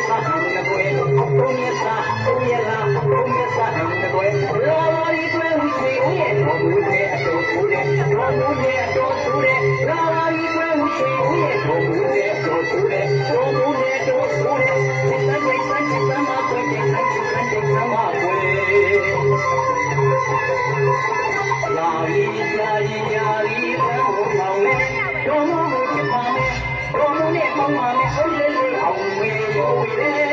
စာဟန်နကွယ်သုံးရစာသုံးရလားသုံးရစာဟန်နကွယ်လာလာရီတွဲဝီချွေဦးရဲ့တော်မူတဲ့အတော်ဆိုးတဲ့တော်မူတဲ့အတော်ဆိုးတဲ့လာလာရီတွဲဝီချွေဦးရဲ့တော်မူတဲ့အတော်ဆိုးတဲ့တော်မူတဲ့အတော်ဆိုးတဲ့စိတ်တိုင်းစမ်းမကွယ်တဲ့ဆိုင်စမ်းတဲ့စမ်းမကွယ်ယာရီယာရီယာရီဘယ်လိုမောင်းလဲတော်မူကိုချစ်ပါမယ်တော်မူနဲ့မောင်းပါမယ်အိုးလေးလေးအောင်ဝေးဝေး